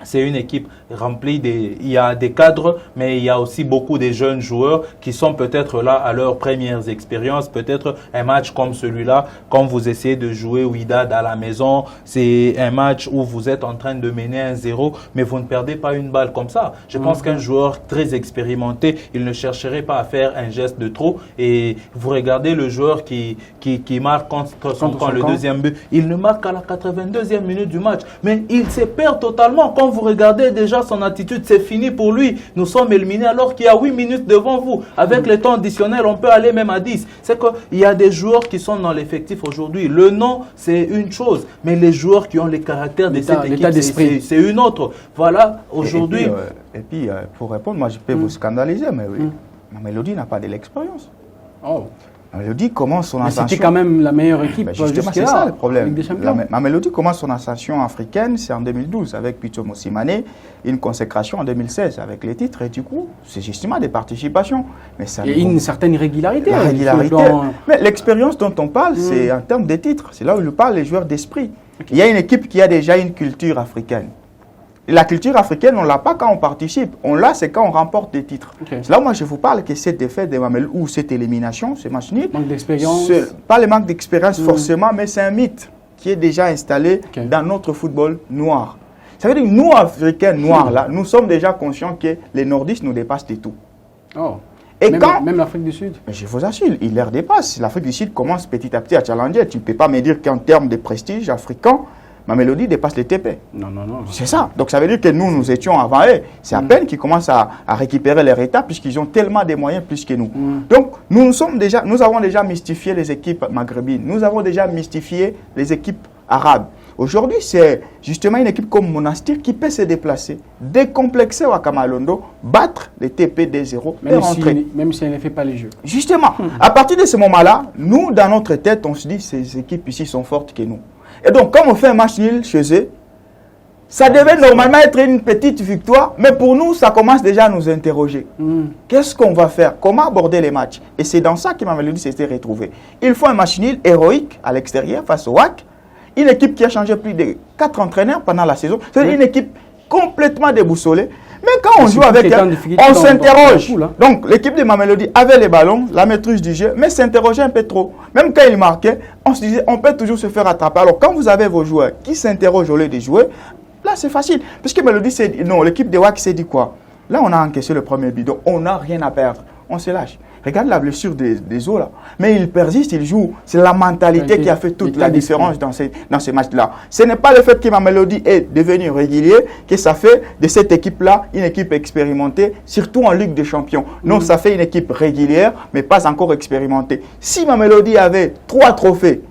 c'est une équipe remplie il y a des cadres, mais il y a aussi beaucoup de jeunes joueurs qui sont peut-être là à leurs premières expériences. Peut-être un match comme celui-là, quand vous essayez de jouer Wydad à la maison, c'est un match où vous êtes en train de mener 1-0, mais vous ne perdez pas une balle comme ça. Je pense qu'un joueur très expérimenté, il ne chercherait pas à faire un geste de trop. Et vous regardez le joueur qui marque contre son camp, le deuxième but, il ne marque qu'à la 82e minute du match, mais il se perd totalement. Quand vous regardez déjà son attitude, c'est fini pour lui. Nous sommes éliminés alors qu'il y a 8 minutes devant vous. Avec le temps additionnel, on peut aller même à 10. C'est qu'il y a des joueurs qui sont dans l'effectif aujourd'hui. Le nom, c'est une chose, mais les joueurs qui ont les caractères de cette équipe, c'est une autre. Voilà, aujourd'hui... Et puis, pour répondre, moi je peux vous scandaliser, mais oui, Mamelodi n'a pas de l'expérience. Mamelodi commence son ascension. C'était quand même la meilleure équipe. Justement, c'est ça le problème. Mamelodi commence son ascension africaine, c'est en 2012 avec Pitso Mosimane, une consécration en 2016 avec les titres. Et du coup, c'est justement des participations. Mais ça et une certaine régularité. La régularité. Mais l'expérience dont on parle, c'est en termes de titres. C'est là où je parle les joueurs d'esprit. Il y a une équipe qui a déjà une culture africaine. La culture africaine, on ne l'a pas quand on participe. On l'a, c'est quand on remporte des titres. C'est là où moi je vous parle que cette défaite de Mamelodi ou cette élimination, ce match nul, manque d'expérience. Pas le manque d'expérience forcément, mais c'est un mythe qui est déjà installé dans notre football noir. Ça veut dire que nous, Africains noirs, là, nous sommes déjà conscients que les nordistes nous dépassent de tout. Et même l'Afrique du Sud. Mais je vous assure, ils les dépassent. L'Afrique du Sud commence petit à petit à challenger. Tu ne peux pas me dire qu'en termes de prestige africain, Mamelodi dépasse les TP. Non. C'est ça. Donc ça veut dire que nous étions avant eux. C'est à peine qu'ils commencent à récupérer leur état puisqu'ils ont tellement de moyens plus que nous. Donc nous avons déjà mystifié les équipes maghrébines. Nous avons déjà mystifié les équipes arabes. Aujourd'hui, c'est justement une équipe comme Monastir qui peut se déplacer, décomplexer Wakamalondo, battre les TP des 0 et rentrer. Même si elle ne fait pas les jeux. Justement, à partir de ce moment-là, nous, dans notre tête, on se dit ces équipes ici sont fortes que nous. Et donc, quand on fait un match nul chez eux, ça devait normalement être une petite victoire, mais pour nous, ça commence déjà à nous interroger. Qu'est-ce qu'on va faire? Comment aborder les matchs? Et c'est dans ça que Mamelodi s'était retrouvé. Il faut un match nul héroïque à l'extérieur face au WAC. Une équipe qui a changé plus de 4 entraîneurs pendant la saison. C'est une équipe complètement déboussolée. Mais quand on joue avec elle, on s'interroge. Donc, l'équipe de Mamelodi avait les ballons, la maîtrise du jeu, mais s'interrogeait un peu trop. Même quand il marquait, on se disait, on peut toujours se faire attraper. Alors, quand vous avez vos joueurs qui s'interrogent au lieu de jouer, là, c'est facile. Parce que Mamelodi, non, l'équipe de WAC s'est dit quoi? Là, on a encaissé le premier bidon. On n'a rien à perdre. On se lâche. Regarde la blessure des os là. Mais il persiste, il joue. C'est la mentalité qui a fait toute la différence dans ces matchs-là. Ce n'est pas le fait que Mamelodi est devenu régulier que ça fait de cette équipe-là une équipe expérimentée, surtout en Ligue des Champions. Non, ça fait une équipe régulière, mais pas encore expérimentée. Si Mamelodi avait 3 trophées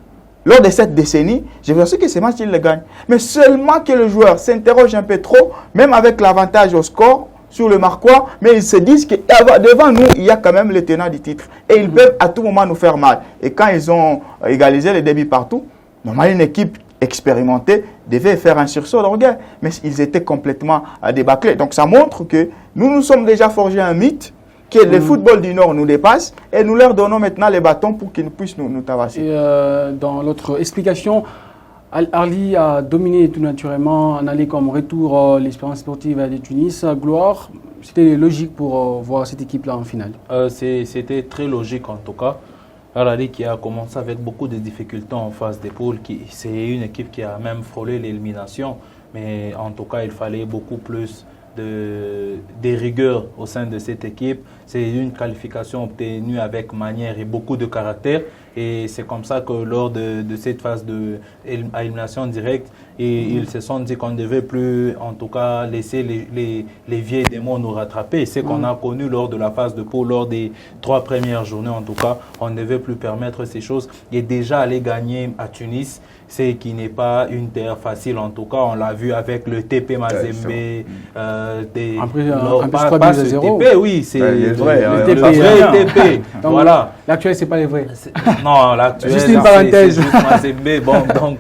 lors de cette décennie, je vous assure que ces matchs, il les gagne. Mais seulement que le joueur s'interroge un peu trop, même avec l'avantage au score, sur le marquois, mais ils se disent que devant nous, il y a quand même les tenants du titre. Et ils peuvent à tout moment nous faire mal. Et quand ils ont égalisé les débits partout, Normalement, une équipe expérimentée devait faire un sursaut d'orgueil, mais ils étaient complètement débâclés. Donc ça montre que nous sommes déjà forgé un mythe, que le football du Nord nous dépasse, et nous leur donnons maintenant les bâtons pour qu'ils puissent nous tabasser. Et dans l'autre explication, Al-Ahly a dominé tout naturellement en allant comme retour l'Espérance sportive de Tunis. Gloire, c'était logique pour voir cette équipe-là en finale. C'était très logique en tout cas. Al-Ahly qui a commencé avec beaucoup de difficultés en phase des poules, c'est une équipe qui a même frôlé l'élimination, mais en tout cas il fallait beaucoup plus de rigueur au sein de cette équipe. C'est une qualification obtenue avec manière et beaucoup de caractère. Et c'est comme ça que lors de cette phase d'élimination directe, ils se sont dit qu'on ne devait plus, en tout cas, laisser les vieilles démons nous rattraper. C'est qu'on a connu lors de la phase de poule, lors des 3 premières journées, en tout cas, on ne devait plus permettre ces choses. Et déjà aller gagner à Tunis, c'est qui n'est pas une terre facile. En tout cas, on l'a vu avec le TP Mazembe. Pas ce TP, oui, c'est le vrai TP. Voilà. L'actuel, c'est pas les vrais. Non, l'actuel, juste une parenthèse. C'est juste Mazembe. Bon, donc,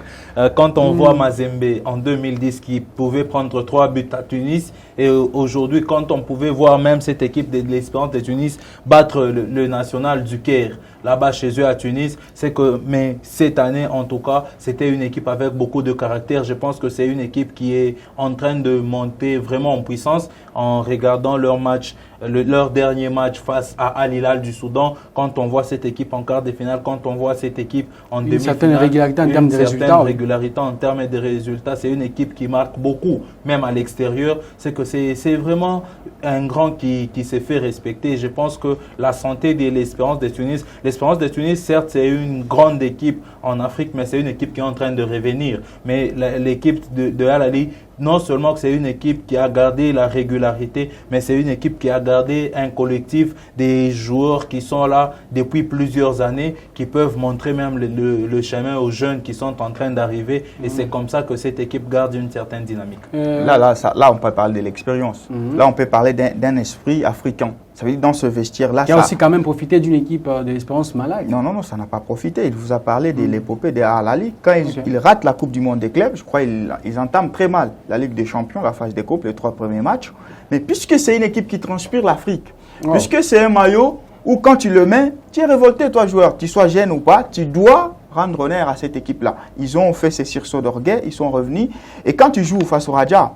quand on voit Mazembe en 2010 qui pouvait prendre 3 buts à Tunis, et aujourd'hui, quand on pouvait voir même cette équipe de l'Espérance de Tunis battre le national du Caire, là-bas chez eux à Tunis, c'est que, mais cette année en tout cas, c'était une équipe avec beaucoup de caractère. Je pense que c'est une équipe qui est en train de monter vraiment en puissance en regardant leur match, leur dernier match face à Al Hilal du Soudan. Quand on voit cette équipe en quart de finale, quand on voit cette équipe en demi-finale, certaine régularité en termes de résultats. Régularité en termes de résultats, c'est une équipe qui marque beaucoup, même à l'extérieur. C'est que c'est vraiment un grand qui s'est fait respecter. Je pense que la santé de l'Espérance de Tunis, l'Espérance de Tunis, certes, c'est une grande équipe en Afrique, mais c'est une équipe qui est en train de revenir. Mais l'équipe de Al-Ahly, non seulement que c'est une équipe qui a gardé la régularité, mais c'est une équipe qui a gardé un collectif des joueurs qui sont là depuis plusieurs années, qui peuvent montrer même le chemin aux jeunes qui sont en train d'arriver. Et c'est comme ça que cette équipe garde une certaine dynamique. Là, on peut parler de l'expérience. Là, on peut parler d'un esprit africain. Ça veut dire dans ce vestiaire-là. Qui a aussi quand même profité d'une équipe de l'Espérance malade. Non, ça n'a pas profité. Il vous a parlé de l'épopée de Al-Ahly. Quand ils ratent la Coupe du Monde des clubs, je crois qu'ils entament très mal la Ligue des Champions, la phase des coupes, les 3 premiers matchs. Mais puisque c'est une équipe qui transpire l'Afrique, puisque c'est un maillot où quand tu le mets, tu es révolté, toi joueur, tu sois jeune ou pas, tu dois rendre honneur à cette équipe-là. Ils ont fait ces sursauts d'orgueil, ils sont revenus. Et quand tu joues face au Raja,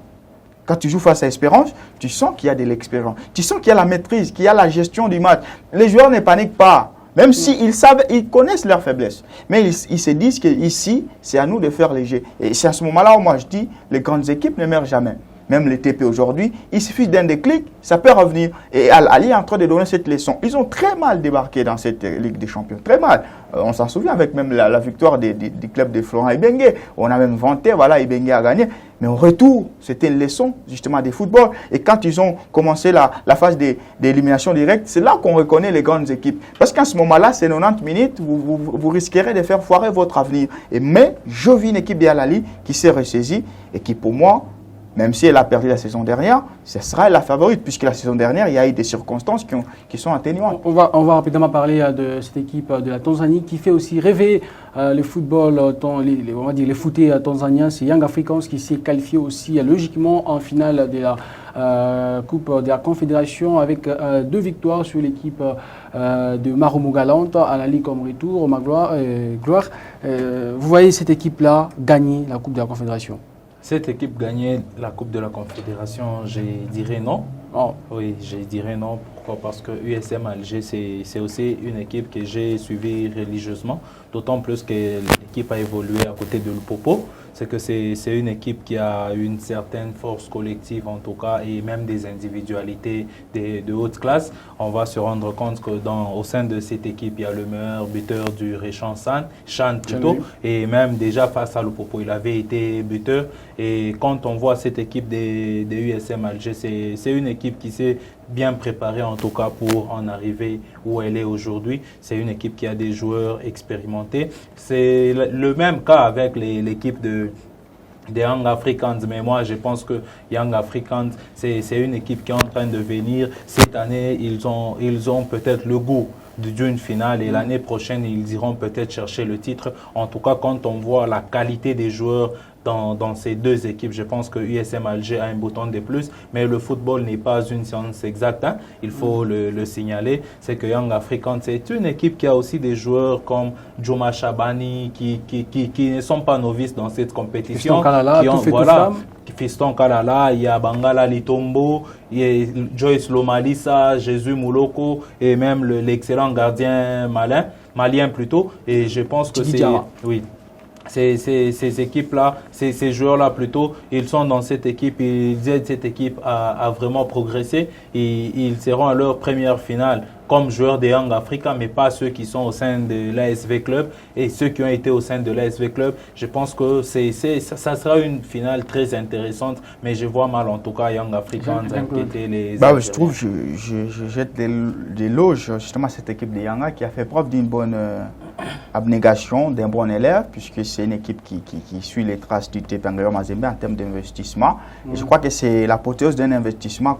quand tu joues face à Espérance, tu sens qu'il y a de l'expérience. Tu sens qu'il y a la maîtrise, qu'il y a la gestion du match. Les joueurs ne paniquent pas. Même s'ils savent, ils connaissent leurs faiblesses. Mais ils se disent qu'ici, c'est à nous de faire léger. Et c'est à ce moment-là où moi je dis, les grandes équipes ne meurent jamais. Même les TP aujourd'hui, il suffit d'un déclic, ça peut revenir. Et Al-Ahly est en train de donner cette leçon. Ils ont très mal débarqué dans cette Ligue des Champions. Très mal. On s'en souvient avec même la victoire du club de Florent Ibenge. On a même vanté, voilà, Ibenge a gagné. Mais au retour, c'était une leçon justement des football. Et quand ils ont commencé la phase d'élimination directe, c'est là qu'on reconnaît les grandes équipes. Parce qu'à ce moment-là, c'est 90 minutes, vous risquerez de faire foirer votre avenir. Mais je vis une équipe d'Al-Ahly qui s'est ressaisie et qui, pour moi, même si elle a perdu la saison dernière, ce sera la favorite, puisque la saison dernière, il y a eu des circonstances qui sont atténuantes. On va rapidement parler de cette équipe de la Tanzanie qui fait aussi rêver le football, on va dire les footés tanzaniens. C'est Young Africans qui s'est qualifié aussi logiquement en finale de la Coupe de la Confédération avec 2 victoires sur l'équipe de Marumo Galante à la Ligue comme retour, au Magloire. Vous voyez cette équipe-là gagner la Coupe de la Confédération? Cette équipe gagnait la Coupe de la Confédération, je dirais non. Oh. Oui, je dirais non. Pourquoi? Parce que USM Alger, c'est aussi une équipe que j'ai suivie religieusement. D'autant plus que l'équipe a évolué à côté de Lupopo. C'est que c'est une équipe qui a une certaine force collective en tout cas et même des individualités de haute classe. On va se rendre compte que au sein de cette équipe, il y a le meilleur buteur du Réchan Chan plutôt, et même déjà face à Lupopo, il avait été buteur. Et quand on voit cette équipe des USM Alger, c'est une équipe qui s'est bien préparée en tout cas pour en arriver où elle est aujourd'hui. C'est une équipe qui a des joueurs expérimentés. C'est le même cas avec l'équipe des Young Africans, mais moi je pense que Young Africans, c'est une équipe qui est en train de venir. Cette année, ils ont peut-être le goût d'une finale et l'année prochaine, ils iront peut-être chercher le titre. En tout cas, quand on voit la qualité des joueurs dans ces deux équipes, je pense que USM Alger a un bouton de plus, mais le football n'est pas une science exacte, hein. Il faut le signaler. C'est que Young Africans, c'est une équipe qui a aussi des joueurs comme Joma Chabani qui ne sont pas novices dans cette compétition. Fiston Kalala, qui ont, voilà, Fiston Kalala, il y a Bangala Litombo, il y a Joyce Lomalisa, Jésus Mouloko et même l'excellent gardien malien plutôt. Et je pense que c'est... Oui. Ces équipes-là, ces joueurs-là plutôt, ils sont dans cette équipe, ils aident cette équipe à vraiment progresser et ils seront à leur première finale comme joueurs des Young Africa, mais pas ceux qui sont au sein de l'ASV Club et ceux qui ont été au sein de l'ASV Club. Je pense que ça sera une finale très intéressante, mais je vois mal en tout cas Young Africans inquiéter les... je trouve, je jette des loges justement à cette équipe de Yanga qui a fait preuve d'une bonne abnégation, d'un bon élève, puisque c'est une équipe qui suit les traces du Tepengero Mazembe en termes d'investissement. Et je crois que c'est l'apothéose d'un investissement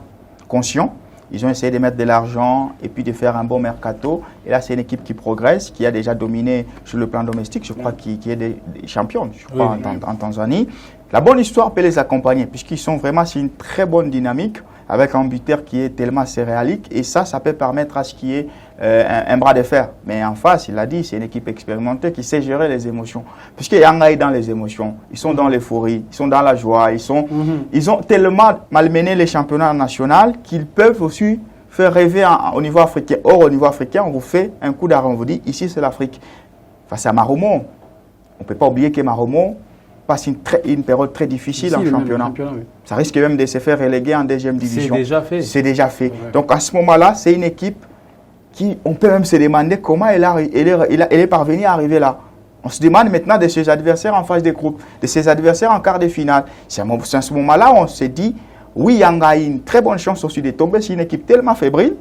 conscient. Ils ont essayé de mettre de l'argent et puis de faire un bon mercato. Et là, c'est une équipe qui progresse, qui a déjà dominé sur le plan domestique. Je crois qui est des champions, je crois, en Tanzanie. La bonne histoire peut les accompagner, puisqu'ils sont vraiment sur une très bonne dynamique, avec un buteur qui est tellement céréalique. Et ça peut permettre à ce qu'il y ait un bras de fer. Mais en face, il a dit, c'est une équipe expérimentée qui sait gérer les émotions. Puisque Yanga est dans les émotions. Ils sont dans l'euphorie, ils sont dans la joie. Ils ont tellement malmené les championnats nationaux qu'ils peuvent aussi faire rêver au niveau africain. Or, au niveau africain, on vous fait un coup d'arrêt. On vous dit, ici, c'est l'Afrique. Face à Maromo, on ne peut pas oublier que Maromo passe une période très difficile en championnat. Oui. Ça risque même de se faire reléguer en deuxième division. C'est déjà fait. C'est déjà fait. Ouais. Donc à ce moment-là, c'est une équipe qui, on peut même se demander comment elle est parvenue à arriver là. On se demande maintenant de ses adversaires en phase de groupe, de ses adversaires en quart de finale. C'est à ce moment-là où on se dit, oui, Yanga a une très bonne chance aussi de tomber. C'est une équipe tellement fébrile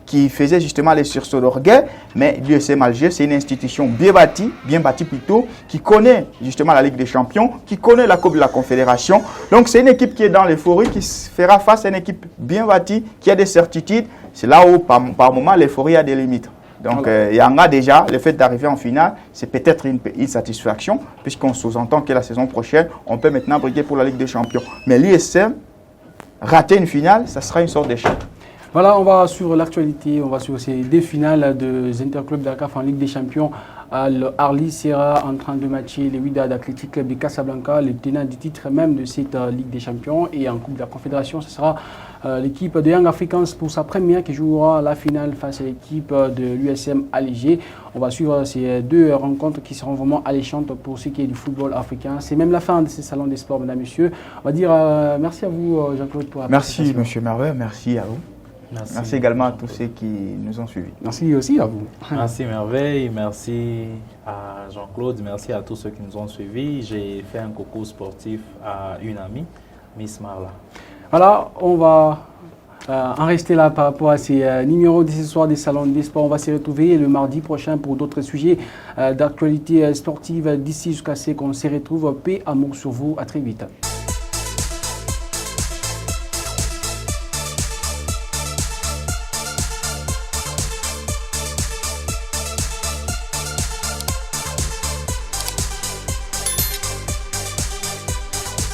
qui faisait justement les sursauts d'orgueil, mais l'USM Alger, c'est une institution bien bâtie plutôt, qui connaît justement la Ligue des Champions, qui connaît la Coupe de la Confédération. Donc c'est une équipe qui est dans l'euphorie, qui fera face à une équipe bien bâtie, qui a des certitudes. C'est là où par moment l'euphorie a des limites. Donc Yanga déjà, le fait d'arriver en finale, c'est peut-être une satisfaction, puisqu'on sous-entend que la saison prochaine, on peut maintenant briguer pour la Ligue des Champions. Mais l'USM, rater une finale, ça sera une sorte d'échec. Voilà, on va sur l'actualité, on va sur ces deux finales des interclubs d'ACAF en Ligue des Champions. Arli sera en train de matcher les Wydad Athletic Club de Casablanca, le tenant du titre même de cette Ligue des Champions. Et en Coupe de la Confédération, ce sera l'équipe de Young Africans pour sa première qui jouera la finale face à l'équipe de l'USM Alger. On va suivre ces deux rencontres qui seront vraiment alléchantes pour ce qui est du football africain. C'est même la fin de ce salon des sports, mesdames et messieurs. On va dire merci à vous, Jean-Claude, pour la participation. Merci, monsieur Merveille, merci à vous. Merci également à tous ceux qui nous ont suivis. Merci aussi à vous. Merci Merveille, merci à Jean-Claude, merci à tous ceux qui nous ont suivis. J'ai fait un concours sportif à une amie, Miss Marla. Voilà, on va en rester là par rapport à ces numéros de ce soir des salons des sports. On va se retrouver le mardi prochain pour d'autres sujets d'actualité sportive. D'ici jusqu'à ce qu'on se retrouve, paix, amour sur vous. À très vite.